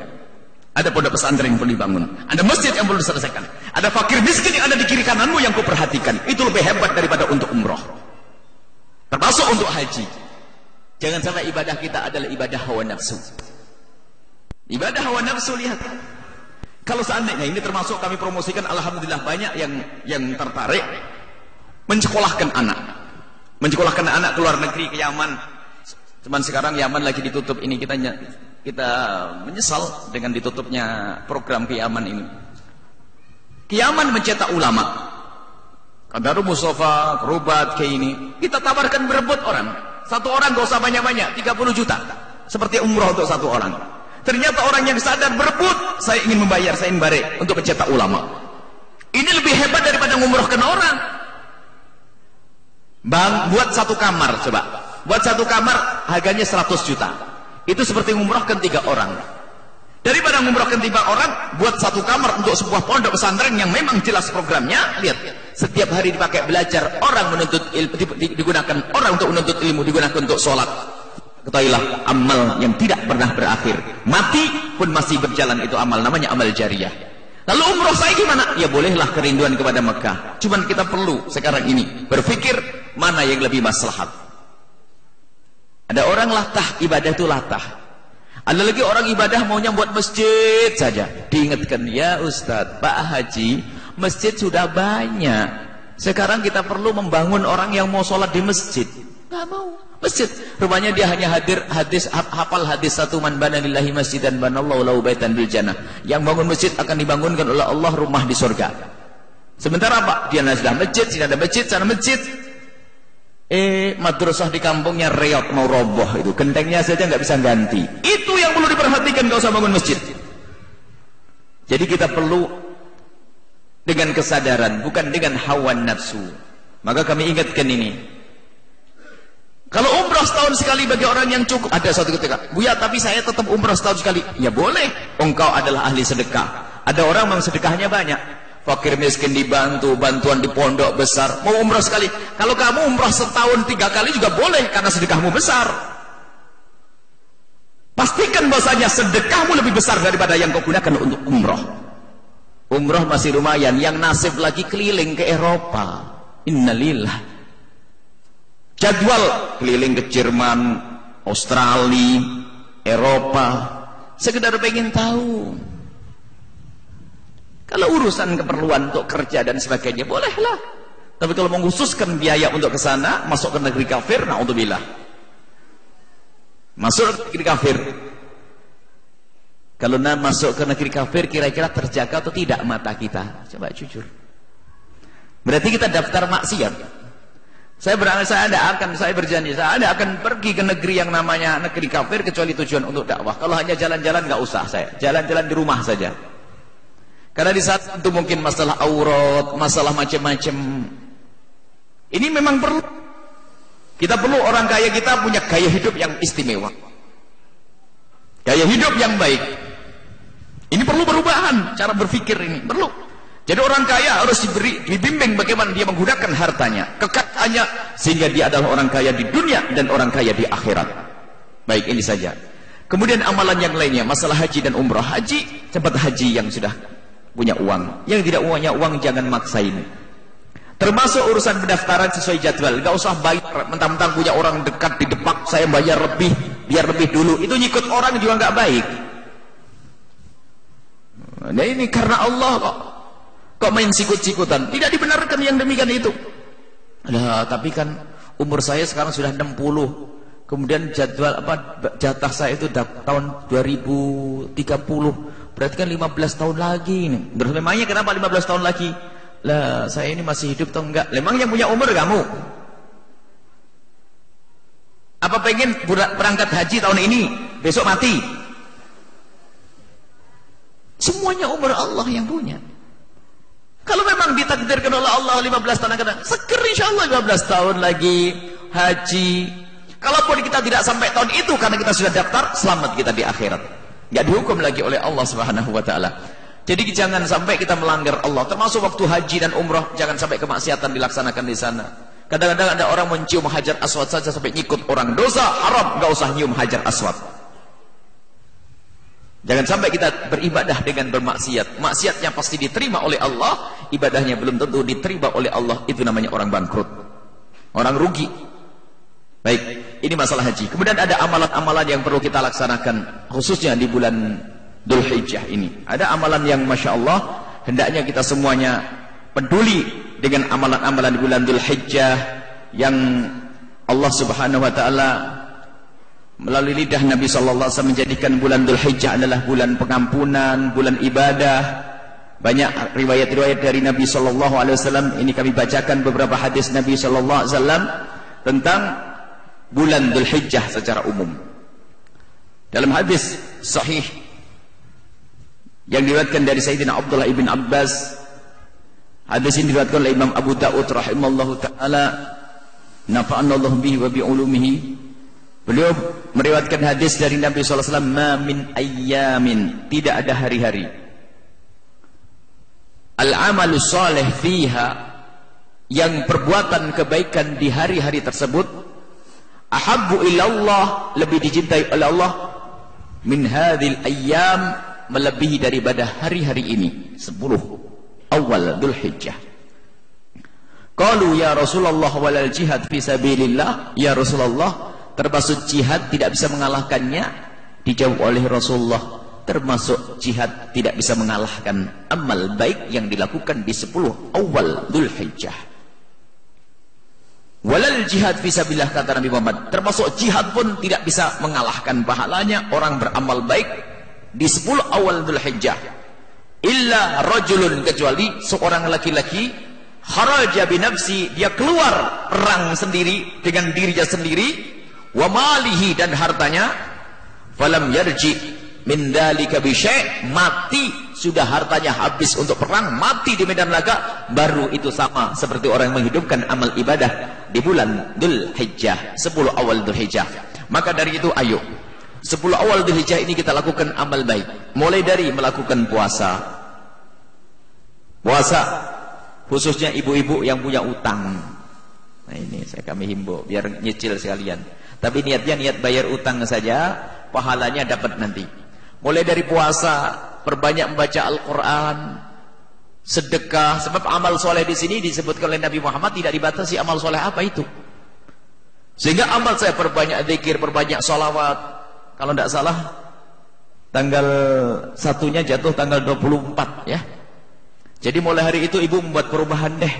Ada pondok pesantren yang perlu dibangun. Ada masjid yang perlu diselesaikan. Ada fakir miskin yang ada di kiri kananmu yang kau perhatikan. Itu lebih hebat daripada untuk umrah. Termasuk untuk haji. Jangan sampai ibadah kita adalah ibadah hawa nafsu. Ibadah hawa nafsu, lihat. Kalau seandainya ini termasuk kami promosikan, alhamdulillah banyak yang tertarik menyekolahkan anak ke luar negeri, ke Yaman. Cuman sekarang Yaman lagi ditutup, ini kita menyesal dengan ditutupnya program ke Yaman ini. Ke Yaman mencetak ulama, Qadarul Mustafa, Kerubat, kayak ini kita tawarkan berebut orang. Satu orang gak usah banyak-banyak, 30 juta seperti umroh untuk satu orang. Ternyata orang yang sadar berebut, saya ingin membayar, saya ingin barek untuk mencetak ulama. Ini lebih hebat daripada ngumrohkan orang. Bang, buat satu kamar coba. Buat satu kamar harganya 100 juta. Itu seperti ngumrohkan 3 orang. Daripada ngumrohkan 3 orang, buat satu kamar untuk sebuah pondok pesantren yang memang jelas programnya. Lihat, setiap hari dipakai belajar, orang menuntut ilmu, digunakan orang untuk menuntut ilmu, digunakan untuk sholat. Ketahuilah, amal yang tidak pernah berakhir. Mati pun masih berjalan itu amal, namanya amal jariah. Lalu umroh saya gimana? Ya bolehlah kerinduan kepada Mekah. Cuman kita perlu sekarang ini berpikir mana yang lebih maslahat. Ada orang latah, ibadah itu latah. Ada lagi orang ibadah maunya buat masjid saja. Diingatkan, ya Ustadz, Pak Haji, masjid sudah banyak. Sekarang kita perlu membangun orang yang mau sholat di masjid. Gak mau masjid. Rupanya dia hanya hafal hadis satu, man bana lillahi masjidan banallahu lahu baitan bil jannah. Yang bangun masjid akan dibangunkan oleh Allah rumah di surga. Sementara apa? Dia sudah masjid, sini ada masjid, sana masjid. Madrasah di kampungnya reot mau roboh itu. Gentengnya saja nggak bisa ganti. Itu yang perlu diperhatikan, nggak usah bangun masjid. Jadi kita perlu dengan kesadaran, bukan dengan hawa nafsu. Maka kami ingatkan ini. Kalau umrah setahun sekali bagi orang yang cukup, ada suatu ketika, Buya tapi saya tetap umrah setahun sekali. Ya boleh, engkau adalah ahli sedekah. Ada orang yang sedekahnya banyak, fakir miskin dibantu, bantuan di pondok besar, mau umrah sekali. Kalau kamu umrah setahun 3 kali juga boleh, karena sedekahmu besar. Pastikan bahwasanya sedekahmu lebih besar daripada yang kau gunakan untuk umrah. Umrah masih lumayan, yang nasib lagi keliling ke Eropa. Innalillah. Jadwal keliling ke Jerman, Australia, Eropa, sekedar pengen tahu. Kalau urusan keperluan untuk kerja dan sebagainya, bolehlah. Tapi kalau mengkhususkan biaya untuk ke sana, masuk ke negeri kafir, na'udzubillah. Masuk ke negeri kafir. Kalau masuk ke negeri kafir, kira-kira terjaga atau tidak mata kita? Coba jujur. Berarti kita daftar maksiat. Saya berjanji, saya tidak akan pergi ke negeri yang namanya negeri kafir kecuali tujuan untuk dakwah. Kalau hanya jalan-jalan nggak usah saya, jalan-jalan di rumah saja. Karena di saat itu mungkin masalah aurat, masalah macam-macam. Ini memang perlu. Kita perlu orang kaya kita punya gaya hidup yang istimewa, gaya hidup yang baik. Ini perlu perubahan cara berpikir, ini perlu. Jadi orang kaya harus dibimbing bagaimana dia menggunakan hartanya, kekayaannya, sehingga dia adalah orang kaya di dunia dan orang kaya di akhirat. Baik, ini saja. Kemudian amalan yang lainnya, masalah haji dan umrah. Haji, tempat haji yang sudah punya uang. Yang tidak punya uang jangan maksain. Termasuk urusan pendaftaran sesuai jadwal. Gak usah bayar, mentang-mentang punya orang dekat di Depak, saya bayar lebih, biar lebih dulu. Itu nyikut orang juga gak baik. Nah ini karena Allah kok main sikut-sikutan. Tidak dibenarkan yang demikian itu. Nah, tapi kan umur saya sekarang sudah 60. Kemudian jatah saya itu tahun 2030. Berarti kan 15 tahun lagi ini. Memangnya kenapa 15 tahun lagi? Lah, saya ini masih hidup atau enggak? Memang yang punya umur kamu? Apa pengen berangkat haji tahun ini, besok mati? Semuanya umur Allah yang punya. Kalau memang ditakdirkan oleh Allah 15 tahun akan datang, seger insyaallah 15 tahun lagi haji. Kalaupun kita tidak sampai tahun itu karena kita sudah daftar, selamat kita di akhirat. Enggak dihukum lagi oleh Allah Subhanahu wa taala. Jadi jangan sampai kita melanggar Allah. Termasuk waktu haji dan umrah, jangan sampai kemaksiatan dilaksanakan di sana. Kadang-kadang ada orang mencium hajar aswad saja sampai ngikut orang. Dosa haram, enggak usah nyium hajar aswad. Jangan sampai kita beribadah dengan bermaksiat. Maksiatnya pasti diterima oleh Allah, ibadahnya belum tentu diterima oleh Allah. Itu namanya orang bangkrut, orang rugi. Baik, ini masalah haji. Kemudian ada amalan-amalan yang perlu kita laksanakan, khususnya di bulan Dhul Hijjah ini. Ada amalan yang Masya Allah, hendaknya kita semuanya peduli dengan amalan-amalan di bulan Dhul Hijjah yang Allah Subhanahu wa ta'ala melalui lidah Nabi SAW menjadikan bulan Dhul Hijjah adalah bulan pengampunan, bulan ibadah. Banyak riwayat-riwayat dari Nabi SAW. Ini kami bacakan beberapa hadis Nabi SAW tentang bulan Dhul Hijjah secara umum. Dalam hadis sahih yang diriwayatkan dari Sayyidina Abdullah ibn Abbas, hadis ini diriwayatkan oleh Imam Abu Dawud rahimallahu ta'ala, nafa'anallahu bihi wa bi'ulumihi. Beliau meriwayatkan hadis dari Nabi SAW, ma min ayyamin, tidak ada hari-hari, al-amalu salih fiha, yang perbuatan kebaikan di hari-hari tersebut, ahabbu ilallah, lebih dicintai oleh Allah, min hadhil ayyam, melebihi daripada hari-hari ini, 10 awal Dzulhijjah. Qalu ya Rasulullah walal jihad fi sabilillah, ya Rasulullah, termasuk jihad tidak bisa mengalahkannya? Dijawab oleh Rasulullah, termasuk jihad tidak bisa mengalahkan amal baik yang dilakukan di 10 awal Dzulhijjah. Walal jihad fisabilillah, kata Nabi Muhammad, termasuk jihad pun tidak bisa mengalahkan pahalanya orang beramal baik di 10 awal Dzulhijjah. Illa rajulun, kecuali seorang laki-laki, kharaja binafsi, dia keluar perang sendiri dengan dirinya sendiri, wa malihi, dan hartanya, falam yarji min dzalika bi syai', mati, sudah hartanya habis untuk perang, mati di medan laga, baru itu sama seperti orang yang menghidupkan amal ibadah di bulan Dzulhijjah, 10 awal Dzulhijjah. Maka dari itu ayo 10 awal Dzulhijjah ini kita lakukan amal baik, mulai dari melakukan puasa, khususnya ibu-ibu yang punya utang. Nah ini kami himbau biar nyicil sekalian, tapi niatnya niat bayar utang saja, pahalanya dapat nanti. Mulai dari puasa, perbanyak membaca Al-Quran, sedekah, sebab amal soleh di sini disebutkan oleh Nabi Muhammad tidak dibatasi amal soleh apa itu. Sehingga amal saya perbanyak zikir, perbanyak sholawat. Kalau tidak salah tanggal 1-nya jatuh tanggal 24 ya. Jadi mulai hari itu ibu membuat perubahan deh.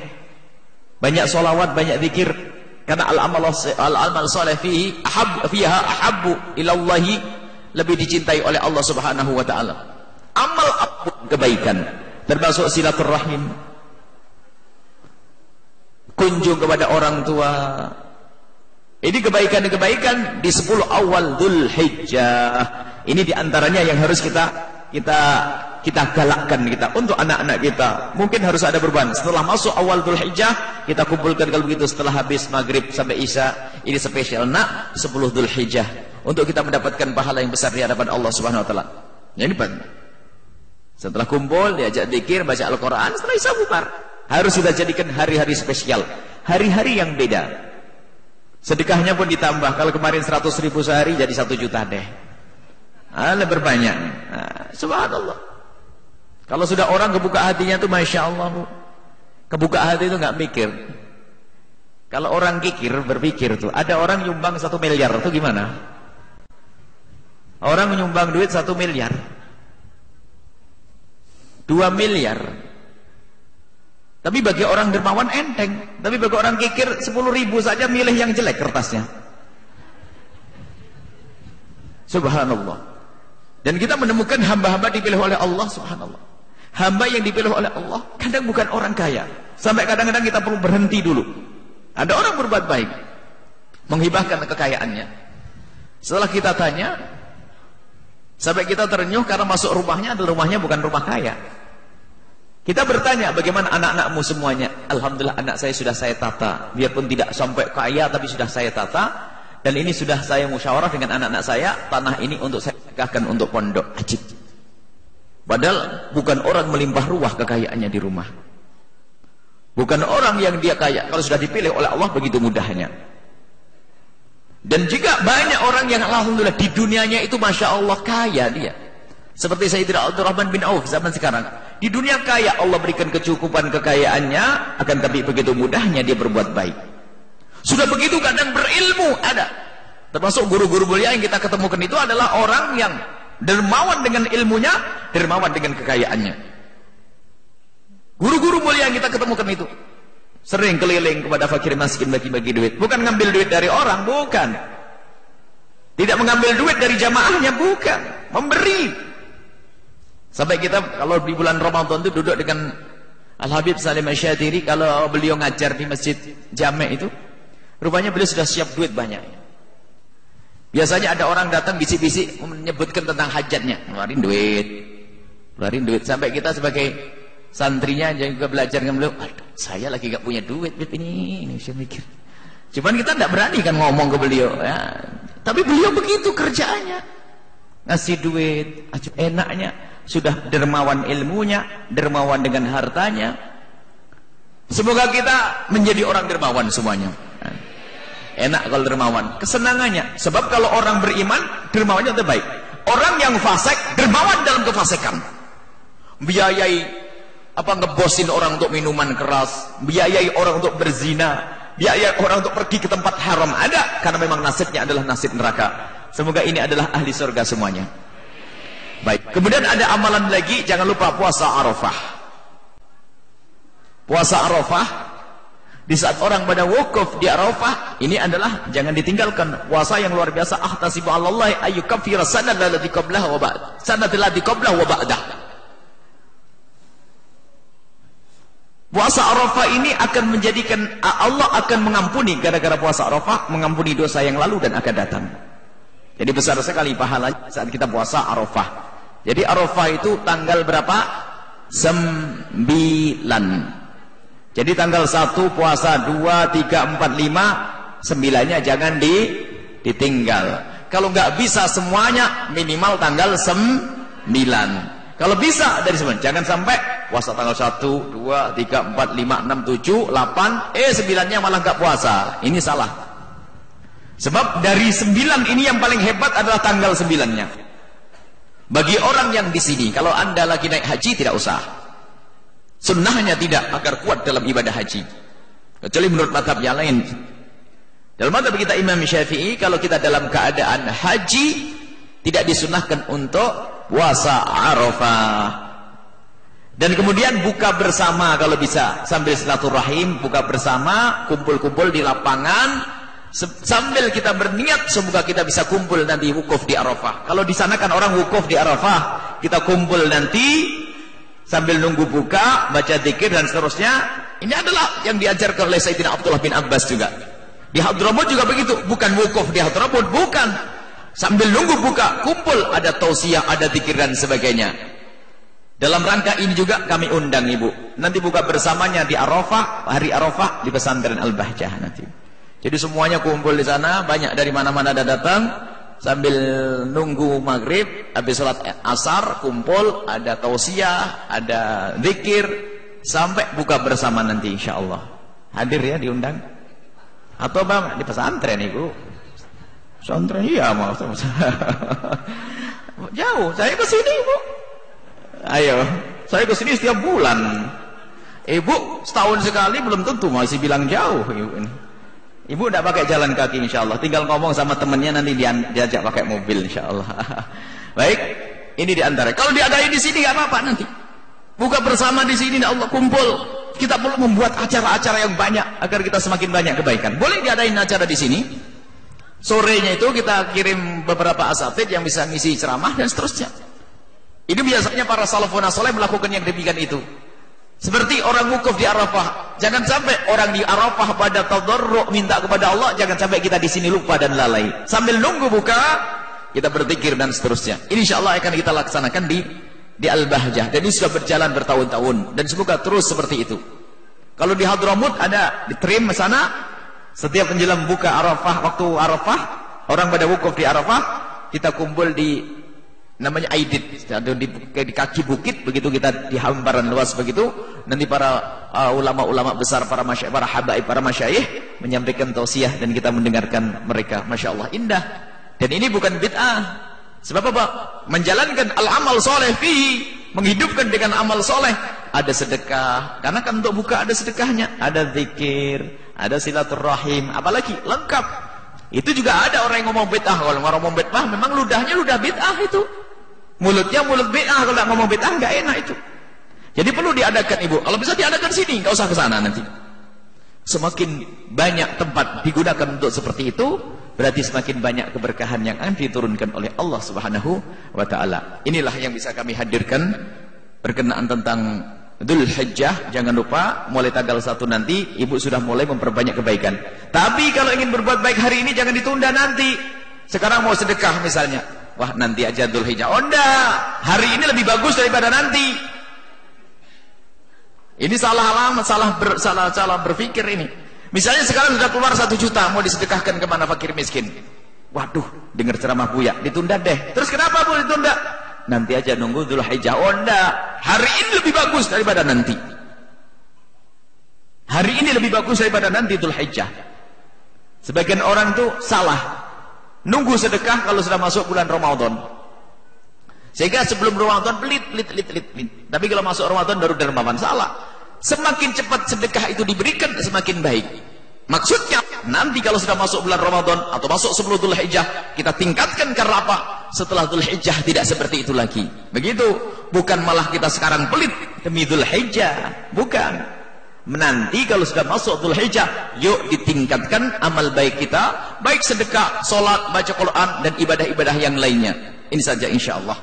Banyak sholawat, banyak zikir. Karena al-amal soleh fiha ahabbu ilallahi, lebih dicintai oleh Allah Subhanahu wa ta'ala. Amal apapun kebaikan, termasuk silaturahim, kunjung kepada orang tua. Ini kebaikan-kebaikan di 10 awal Dzulhijjah. Ini diantaranya yang harus kita galakkan kita untuk anak-anak kita. Mungkin harus ada beban. Setelah masuk awal Dzulhijjah, kita kumpulkan kalau begitu setelah habis maghrib sampai isya. Ini spesial nak 10 Dzulhijjah, untuk kita mendapatkan pahala yang besar di hadapan Allah Subhanahu wa taala. Ini penting. Setelah kumpul, diajak zikir, baca Al-Quran, setelah isya bubar. Harus kita jadikan hari-hari spesial, hari-hari yang beda. Sedekahnya pun ditambah. Kalau kemarin 100.000 sehari, jadi 1 juta deh. Lebih banyak. Subhanallah. Kalau sudah orang kebuka hatinya tuh Masya Allah, Bu. Kebuka hati itu nggak mikir. Kalau orang kikir, berpikir tuh, ada orang nyumbang 1 miliar, itu gimana? Orang menyumbang duit 1 miliar, 2 miliar. Tapi bagi orang dermawan enteng. Tapi bagi orang kikir 10.000 saja milih yang jelek kertasnya. Subhanallah. Dan kita menemukan hamba-hamba dipilih oleh Allah. Subhanallah. Hamba yang dipilih oleh Allah kadang bukan orang kaya. Sampai kadang-kadang kita perlu berhenti dulu. Ada orang berbuat baik, menghibahkan kekayaannya. Setelah kita tanya, sampai kita terenyuh karena masuk rumahnya adalah rumahnya bukan rumah kaya. Kita bertanya, bagaimana anak-anakmu semuanya? Alhamdulillah anak saya sudah saya tata. Biarpun tidak sampai kaya, tapi sudah saya tata. Dan ini sudah saya musyawarah dengan anak-anak saya. Tanah ini untuk saya sedekahkan untuk pondok. Ajib. Padahal bukan orang melimpah ruah kekayaannya di rumah. Bukan orang yang dia kaya. Kalau sudah dipilih oleh Allah begitu mudahnya. Dan juga banyak orang yang alhamdulillah di dunianya itu Masya Allah kaya dia. Seperti Sayyidina Abdurrahman bin Auf zaman sekarang. Di dunia kaya Allah berikan kecukupan kekayaannya, akan tapi begitu mudahnya dia berbuat baik. Sudah begitu kadang berilmu ada. Termasuk guru-guru mulia yang kita ketemukan itu adalah orang yang dermawan dengan ilmunya, dermawan dengan kekayaannya. Guru-guru mulia yang kita ketemukan itu sering keliling kepada fakir miskin bagi-bagi duit. Bukan ngambil duit dari orang, bukan. Tidak mengambil duit dari jamaahnya, bukan. Memberi. Sampai kita kalau di bulan Ramadan itu duduk dengan Al-Habib Salim Asy-Syadzili, kalau beliau ngajar di Masjid Jami' itu, rupanya beliau sudah siap duit banyak. Biasanya ada orang datang bisik-bisik menyebutkan tentang hajatnya, ngeluarin duit. Sampai kita sebagai santrinya yang juga belajar dengan beliau, saya lagi gak punya duit ini saya mikir. Cuman kita tidak berani kan ngomong ke beliau ya. Tapi beliau begitu kerjaannya, ngasih duit enaknya, sudah dermawan ilmunya, dermawan dengan hartanya. Semoga kita menjadi orang dermawan semuanya. Enak kalau dermawan, kesenangannya. Sebab kalau orang beriman, dermawannya terbaik. Orang yang fasik, dermawan dalam kefasikan. Biayai ngebosin orang untuk minuman keras, biayai orang untuk berzina, biayai orang untuk pergi ke tempat haram, ada, karena memang nasibnya adalah nasib neraka. Semoga ini adalah ahli surga semuanya. Baik, kemudian ada amalan lagi, jangan lupa puasa Arafah. Puasa Arafah, di saat orang pada wukuf di Arafah, ini adalah jangan ditinggalkan. Puasa yang luar biasa. Ahtasibu 'alallahi ayyukaffira sanata allati qablaha wa ba'd. Sanata allati qablaha wa ba'dah. Puasa Arafah ini akan menjadikan Allah akan mengampuni, gara-gara puasa Arafah mengampuni dosa yang lalu dan akan datang. Jadi besar sekali pahala saat kita puasa Arafah. Jadi Arafah itu tanggal berapa? 9. Jadi tanggal 1 puasa, 2, 3, 4, 5, 9-nya jangan ditinggal. Kalau nggak bisa semuanya, minimal tanggal 9. Kalau bisa dari semuanya, jangan sampai puasa tanggal 1, 2, 3, 4, 5, 6, 7, 8, 9-nya malah nggak puasa. Ini salah. Sebab dari 9 ini yang paling hebat adalah tanggal 9-nya. Bagi orang yang di sini, kalau Anda lagi naik haji tidak usah. Sunnahnya tidak, agar kuat dalam ibadah haji. Kecuali menurut mazhab yang lain. Dalam mazhab kita Imam Syafi'i, kalau kita dalam keadaan haji, tidak disunnahkan untuk puasa Arafah. Dan kemudian buka bersama kalau bisa, sambil silaturahim, buka bersama, kumpul-kumpul di lapangan, sambil kita berniat semoga kita bisa kumpul nanti wukuf di Arafah. Kalau di sana kan orang wukuf di Arafah, kita kumpul nanti sambil nunggu buka, baca zikir dan seterusnya. Ini adalah yang diajarkan oleh Sayyidina Abdullah bin Abbas juga. Di Hadramut juga begitu, bukan wukuf di Hadramut, bukan. Sambil nunggu buka, kumpul, ada tausiah, ada zikir dan sebagainya. Dalam rangka ini juga kami undang Ibu. Nanti buka bersamanya di Arafah, hari Arafah di pesantren Al-Bahjah nanti. Jadi semuanya kumpul di sana, banyak dari mana-mana ada datang. Sambil nunggu maghrib, habis sholat asar, kumpul, ada tausiah, ada zikir, sampai buka bersama nanti insya Allah. Hadir ya, diundang. Atau bang, di pesantren Ibu. Pesantren, iya mau. Jauh, saya ke sini Ibu. Ayo, saya ke sini setiap bulan. Ibu setahun sekali belum tentu, masih bilang jauh Ibu ini. Ibu tidak pakai jalan kaki insya Allah, tinggal ngomong sama temennya nanti diajak pakai mobil insya Allah. Baik, ini diantara. Kalau diadain di sini nggak apa-apa nanti. Buka bersama di sini, Allah kumpul. Kita perlu membuat acara-acara yang banyak agar kita semakin banyak kebaikan. Boleh diadain acara di sini. Sorenya itu kita kirim beberapa asatid yang bisa ngisi ceramah dan seterusnya. Ini biasanya para salafun saleh melakukan yang demikian itu. Seperti orang wukuf di Arafah, jangan sampai orang di Arafah pada tadarru' minta kepada Allah, jangan sampai kita di sini lupa dan lalai. Sambil nunggu buka, kita berzikir dan seterusnya. Ini insyaallah akan kita laksanakan di Al-Bahjah. Dan ini sudah berjalan bertahun-tahun dan semoga terus seperti itu. Kalau di Hadramut ada di Trim sana, setiap menjelang buka Arafah, waktu Arafah, orang pada wukuf di Arafah, kita kumpul di namanya Aidit, di kaki bukit, begitu kita di hamparan luas begitu, nanti para ulama-ulama besar, para habaib, para masyayikh menyampaikan tausiah dan kita mendengarkan mereka. Masya Allah, indah. Dan ini bukan bid'ah. Sebab apa? Menjalankan al-amal soleh fihi, menghidupkan dengan amal soleh. Ada sedekah, karena kan untuk buka ada sedekahnya, ada zikir, ada silaturahim, apalagi lengkap. Itu juga ada orang yang ngomong bid'ah. Kalau ngomong bid'ah memang ludahnya ludah bid'ah itu. Mulutnya mulut bid'ah, kalau ngomong bid'ah nggak enak itu. Jadi perlu diadakan Ibu. Kalau bisa diadakan sini, nggak usah ke sana nanti. Semakin banyak tempat digunakan untuk seperti itu, berarti semakin banyak keberkahan yang akan diturunkan oleh Allah Subhanahu wa taala. Inilah yang bisa kami hadirkan berkenaan tentang Dzulhijjah. Jangan lupa mulai tanggal 1 nanti Ibu sudah mulai memperbanyak kebaikan. Tapi kalau ingin berbuat baik hari ini jangan ditunda nanti. Sekarang mau sedekah misalnya, wah nanti aja Dzulhijjah. Oh enggak, hari ini lebih bagus daripada nanti. Ini salah alamat, salah berpikir ini. Misalnya sekarang sudah keluar 1 juta, mau disedekahkan kemana fakir miskin? Waduh, dengar ceramah Buya, ditunda deh. Terus kenapa Bu ditunda? Nanti aja nunggu Dzulhijjah. Oh enggak, hari ini lebih bagus daripada nanti. Hari ini lebih bagus daripada nanti Dzulhijjah. Sebagian orang tuh salah, nunggu sedekah kalau sudah masuk bulan Ramadan. Sehingga sebelum Ramadan pelit. Tapi kalau masuk Ramadan baru dermawan. Salah. Semakin cepat sedekah itu diberikan, semakin baik. Maksudnya, nanti kalau sudah masuk bulan Ramadan atau masuk sebelum Dzulhijjah, kita tingkatkan karena apa? Setelah Dzulhijjah tidak seperti itu lagi. Begitu, bukan malah kita sekarang pelit demi Dzulhijjah, bukan. Nanti kalau sudah masuk Dzulhijjah, yuk ditingkatkan amal baik kita, baik sedekah, sholat, baca Quran dan ibadah-ibadah yang lainnya. Ini saja insyaallah.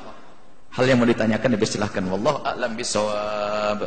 Hal yang mau ditanyakan dipersilahkan. Wallahu a'lam bishawab.